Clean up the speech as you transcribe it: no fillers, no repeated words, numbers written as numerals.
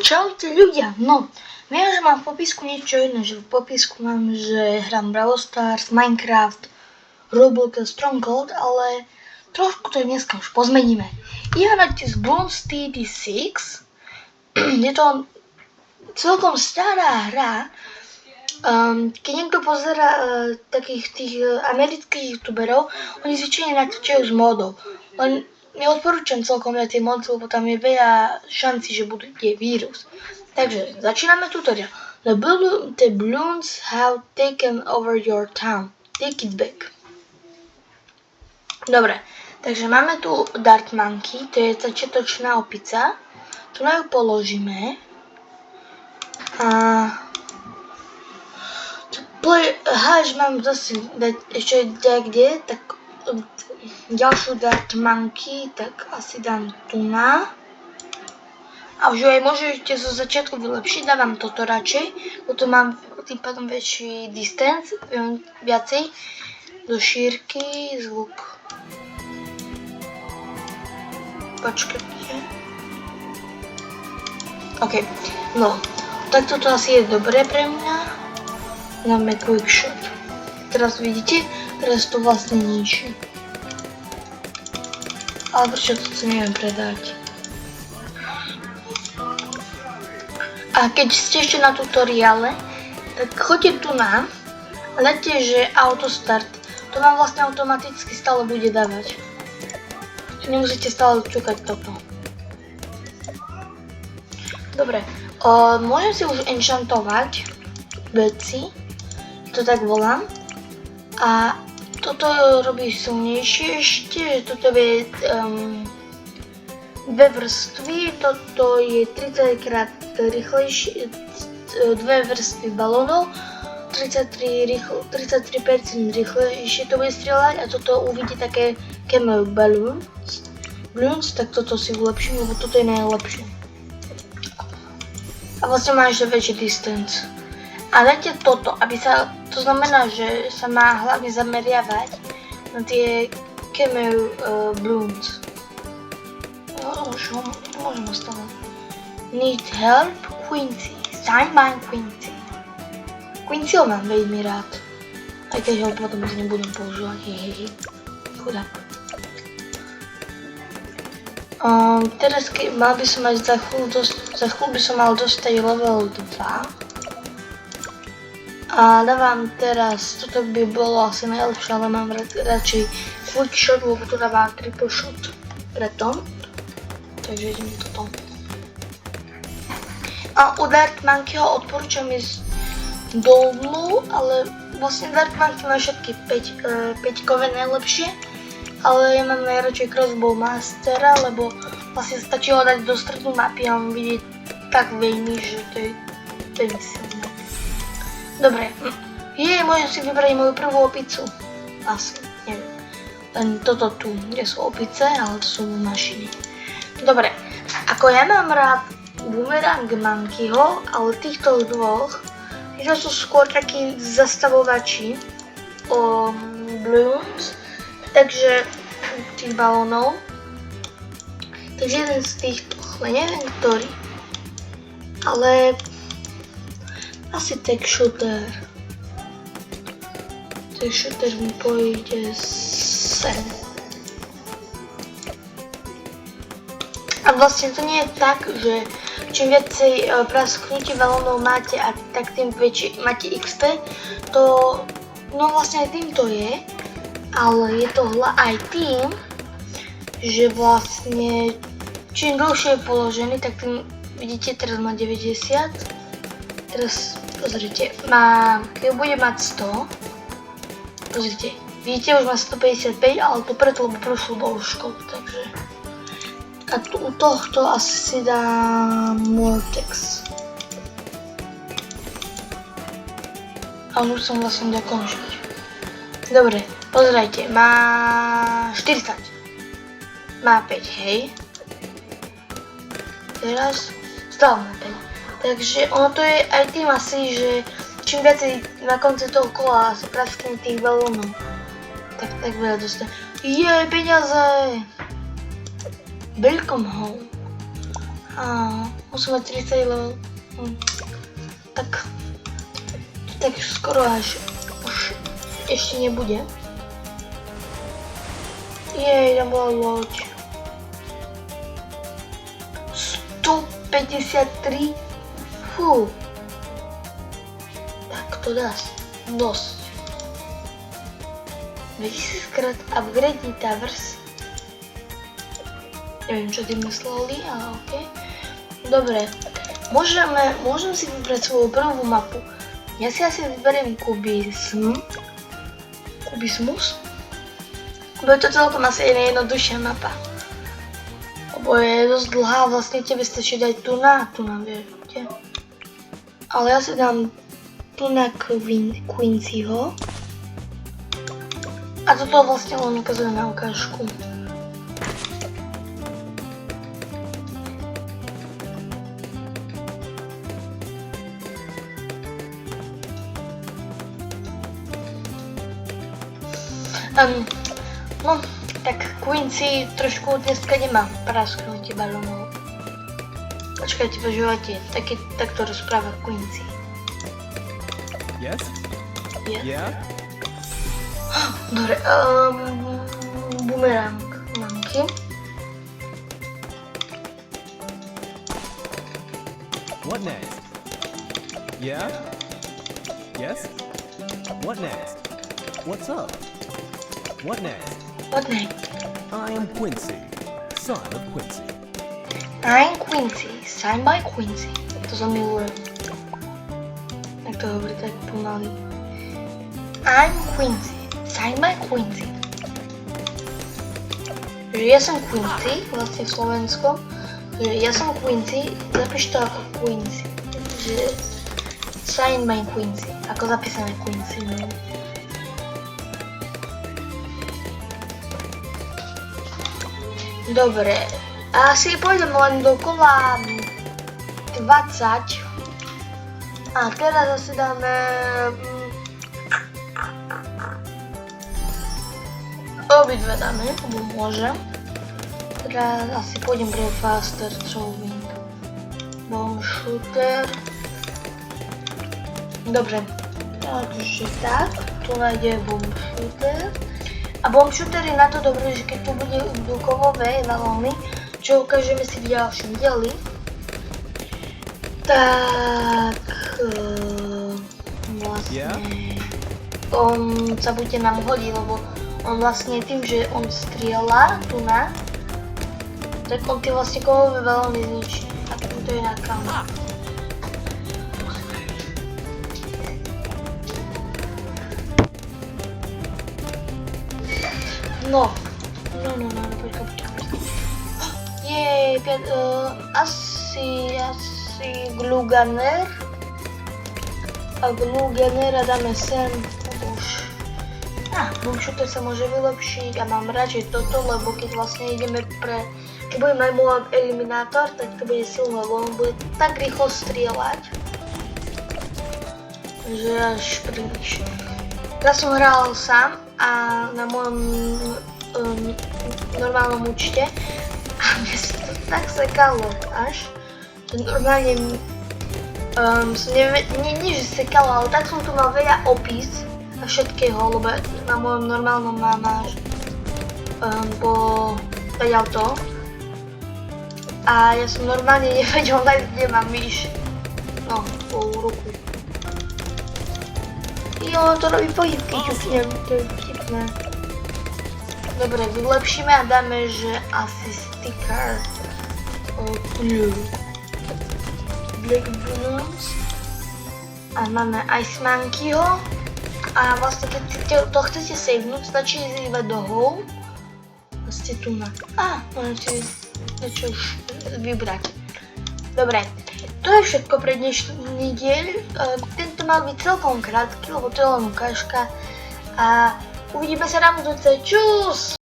Čaute ľudia, no, viem, že mám v popisku niečo iné, že v popisku mám, že hrám Brawl Stars, Minecraft, Roblox a Stronghold, ale trošku to dneska už pozmeníme. Ja hráte z Bloons TD6, je to celkom stará hra. Keď niekto pozerá takých tých amerických youtuberov, oni zvyčajne natáčajú z modov. Len neodporúčam celkom na tie mody, lebo tam je veľa šancí, že bude vírus. Takže začíname tutorial. The balloons have taken over your town. Take it back. Dobre, takže máme tu Dart Monkey, to je začiatočná opica. Tu na ju položíme. Že mám zase ešte kde, tak ďalšiu Dart Monkey, tak asi dám tu na. A už aj môžete zo začiatku vylepšiť, dávam toto radšej, potom mám tým pádom väčší distance, viacej do šírky, zvuk. Počkajte. OK, no, tak toto asi je dobré pre mňa. Dáme quick shot. Teraz vidíte, teraz to vlastne ničí. Ale prečo to si neviem predať? A keď ste ešte na tutoriále, tak choďte tu na a dajte, že autostart. To vám vlastne automaticky stále bude dávať. Nemusíte stále čukať toto. Dobre, môžem si už enchantovať veci, to tak volám. A toto robí silnejšie ešte, že toto je dve vrstvy, toto je 30 krát rýchlejšie, dve vrstvy balónov, 33% rýchlejšie to bude strieľať a toto uvidí také camel balloons, tak toto si vylepším, lebo toto je najlepšie. A vlastne má ešte väčší distance. A dajte toto, to znamená, že sa má hlavne zameriavať na tie camel balloons. Už ho môžem ostavať. Need help? Quincy. Sign by Quincy. Quincy ho mám veľmi rád. Aj keď ho potom už nebudem používať. Chudák. Teraz mal by som mať za chvíľu by som mal dostať level 2. A dávam teraz, toto by bolo asi najlepšie, ale mám radšej quick shot, lebo tu dávam triple shot. Preto. Takže idem toto. A u Dart Monkeyho odporúčam ísť dolu, ale vlastne Dart Monkey má všetky 5-kové najlepšie, ale ja mám najradšej Crossbow Mastera, lebo vlastne stačí ho dať do stredu mapy a on vidí tak veľmi, že to je silné. Dobre, môžem si vybrať moju prvú opicu. Asi, neviem. Len toto tu, kde sú opice, ale to sú mašiny. Dobre, ako ja mám rád Boomerang Monkeyho, ale týchto dvoch, títo sú skôr takí zastavovači balloons, takže tých balónov. Takže jeden z týchto, neviem ktorý, ale asi Tech Shooter. Tech Shooter mi pôjde sem. A vlastne to nie je tak, že čím viacej prasknutí balónov máte, a tak tým väčšie máte XP, to no vlastne aj tým to je, ale je to aj tým, že vlastne čím dlhšie je položený, tak tým vidíte, teraz má 90. Teraz pozrite, keď bude mať 100, pozrite, vidíte, už má 155, ale to preto, lebo prošlo dĺžkou, takže. A tu u tohto asi si dám Mortex. A už som vlastne dokončiť. Dobre, pozrite, má 40. Má 5, hej. Teraz stále má 5. Takže ono to je aj tým asi, že čím viacej na konci toho kola sa praskne tých balónov, tak veľa dostane. Peniaze! Welcome home. musíme 30 level. Tak skoro až už ešte nebude. Jej, tam bola loď. 153. Fú. Tak to dá dosť. 2000 krát upgrade towers. Neviem, čo tým mysleli, ale okej. Dobre. Môžem si vybrať svoju prvú mapu. Ja si asi vyberiem Kubismus. Lebo je to celkom asi najjednoduchšia mapa. Lebo je dosť dlhá, vlastne tebe stačí dať tu na, viete. Ale ja si dám tu na Quincyho. A toto vlastne len ukazuje na ukážku. No, tak Quincy trošku dneska nemá prasknutie balónov. Počkajte, počúvate, takto rozpráva Quincy. Yes? Yes. Yeah? Dobre, bumerang mamky. What next? Yeah? Yes? What next? What's up? What next? What next? I am Quincy, son of Quincy. I'm Quincy, signed by Quincy. To sa miluje. Jak to hovorí tak pomaly. I'm Quincy, signed by Quincy. Že ja som Quincy, vlastne v Slovensku. Že ja som Quincy, zapíš to ako Quincy. Že signed by Quincy, ako zapísané Quincy. No. Dobre, asi pôjdem len dokola 20. A teraz zase dáme... Obidve dáme, lebo môžem. Teraz asi pôjdem pre faster throwing. Bomb shooter. Dobre, takže tak, tu nájde bomb shooter. A bomb shooter je na to dobré, že keď tu bude kovové balóny, čo ukážeme si v ďalšom dieli, tak vlastne on sa bude nám hodí, lebo on vlastne tým, že on strieľa tu na, tak on tie vlastne kovové balóny zničí. A to je na kamu. No, počkaj. Jej, asi glue gunner. A glue gunnera dáme sem už. Bomb shooter sa môže vylepšiť a mám radšej toto, lebo keď vlastne ideme keď budeme mať môj eliminátor, tak to bude silné, lebo on bude tak rýchlo strieľať, že až príliš. Teraz som hral sám a na mojom normálnom účte a mne sa to tak sekalo až, že normálne som nie že sekalo, ale tak som tu mal veľa opis a všetkého, lebo na mojom normálnom mám až po veľa to a ja som normálne nevedel, kde mám myš, no, po ruku. Jo, to robí pohybky, ťuknem, to je vtipné. Dobre, vylepšíme a dáme, že asi sticker blue. Black balloons. A máme Ice Monkeyho. A vlastne keď to chcete savenúť, stačí ísť iba do home. Vlastne tu na... môžete niečo už vybrať. Dobre. To je všetko pre dnešný diel. Tento mal byť celkom krátky, lebo to je len ukážka. A uvidíme sa na budúce. Čus!